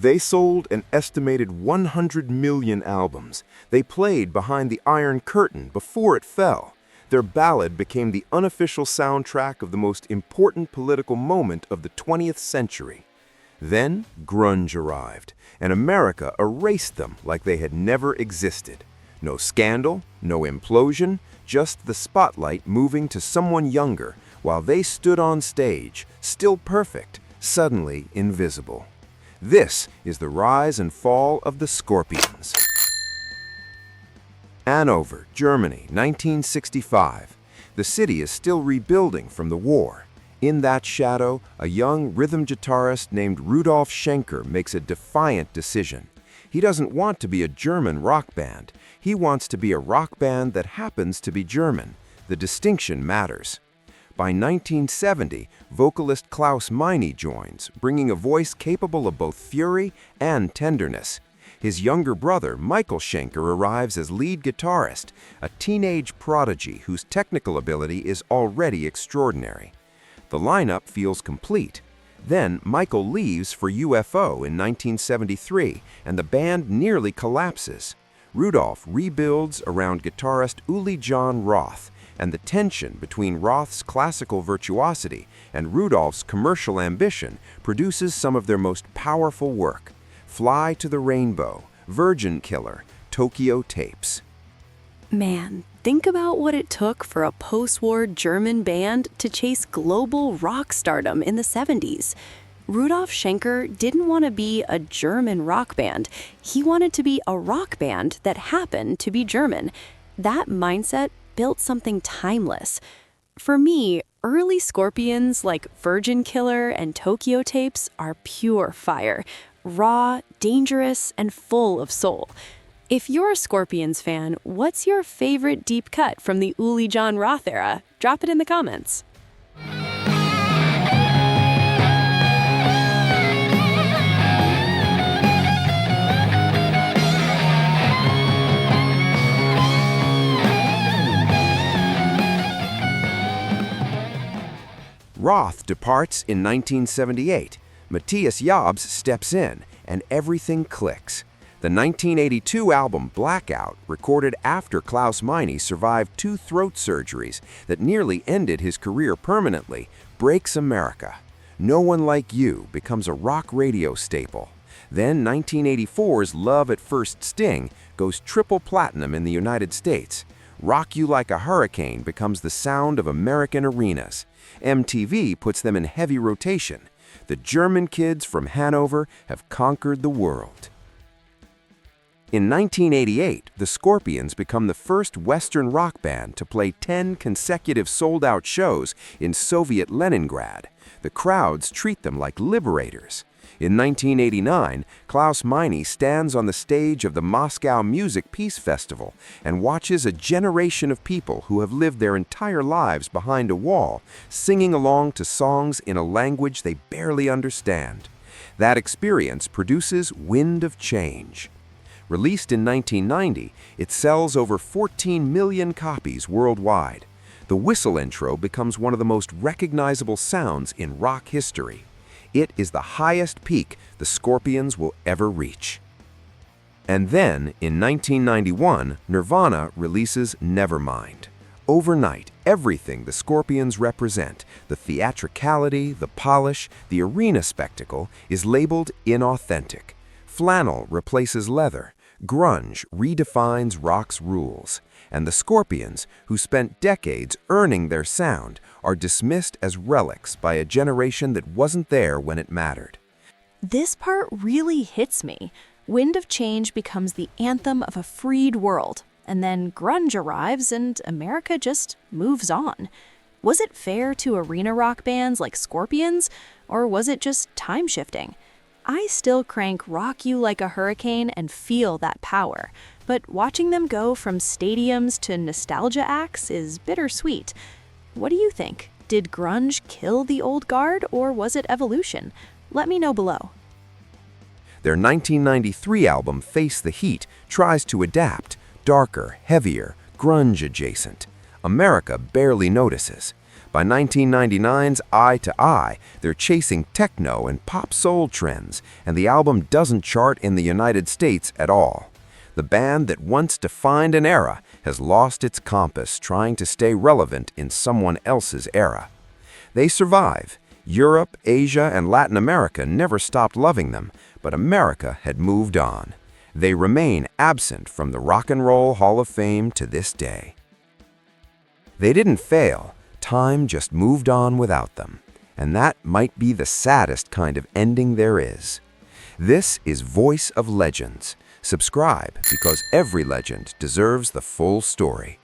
They sold an estimated 100 million albums. They played behind the Iron Curtain before it fell. Their ballad became the unofficial soundtrack of the most important political moment of the 20th century. Then grunge arrived, and America erased them like they had never existed. No scandal, no implosion, just the spotlight moving to someone younger while they stood on stage, still perfect, suddenly invisible. This is the rise and fall of the Scorpions. Hannover, Germany, 1965. The city is still rebuilding from the war. In that shadow, a young rhythm guitarist named Rudolf Schenker makes a defiant decision. He doesn't want to be a German rock band. He wants to be a rock band that happens to be German. The distinction matters. By 1970, vocalist Klaus Meine joins, bringing a voice capable of both fury and tenderness. His younger brother, Michael Schenker, arrives as lead guitarist, a teenage prodigy whose technical ability is already extraordinary. The lineup feels complete. Then Michael leaves for UFO in 1973, and the band nearly collapses. Rudolf rebuilds around guitarist Uli John Roth, and the tension between Roth's classical virtuosity and Rudolf's commercial ambition produces some of their most powerful work: Fly to the Rainbow, Virgin Killer, Tokyo Tapes. Man, think about what it took for a post-war German band to chase global rock stardom in the 70s. Rudolf Schenker didn't want to be a German rock band. He wanted to be a rock band that happened to be German. That mindset built something timeless. For me, early Scorpions like Virgin Killer and Tokyo Tapes are pure fire, raw, dangerous, and full of soul. If you're a Scorpions fan, what's your favorite deep cut from the Uli John Roth era? Drop it in the comments. Roth departs in 1978. Matthias Jabs steps in, and everything clicks. The 1982 album Blackout, recorded after Klaus Meine survived 2 throat surgeries that nearly ended his career permanently, breaks America. No One Like You becomes a rock radio staple. Then 1984's Love at First Sting goes triple platinum in the United States. Rock You Like a Hurricane becomes the sound of American arenas. MTV puts them in heavy rotation. The German kids from Hannover have conquered the world. In 1988, the Scorpions become the first Western rock band to play 10 consecutive sold-out shows in Soviet Leningrad. The crowds treat them like liberators. In 1989, Klaus Meine stands on the stage of the Moscow Music Peace Festival and watches a generation of people who have lived their entire lives behind a wall, singing along to songs in a language they barely understand. That experience produces Wind of Change. Released in 1990, it sells over 14 million copies worldwide. The whistle intro becomes one of the most recognizable sounds in rock history. It is the highest peak the Scorpions will ever reach. And then, in 1991, Nirvana releases Nevermind. Overnight, everything the Scorpions represent, the theatricality, the polish, the arena spectacle, is labeled inauthentic. Flannel replaces leather. Grunge redefines rock's rules. And the Scorpions, who spent decades earning their sound, are dismissed as relics by a generation that wasn't there when it mattered. This part really hits me. Wind of Change becomes the anthem of a freed world, and then grunge arrives and America just moves on. Was it fair to arena rock bands like Scorpions, or was it just time shifting? I still crank Rock You Like a Hurricane and feel that power, but watching them go from stadiums to nostalgia acts is bittersweet. What do you think? Did grunge kill the old guard, or was it evolution? Let me know below. Their 1993 album Face the Heat tries to adapt, darker, heavier, grunge adjacent. America barely notices. By 1999's Eye to Eye, they're chasing techno and pop soul trends, and the album doesn't chart in the United States at all. The band that once defined an era has lost its compass trying to stay relevant in someone else's era. They survive. Europe, Asia, and Latin America never stopped loving them, but America had moved on. They remain absent from the Rock and Roll Hall of Fame to this day. They didn't fail. Time just moved on without them. And that might be the saddest kind of ending there is. This is Voice of Legends. Subscribe because every legend deserves the full story.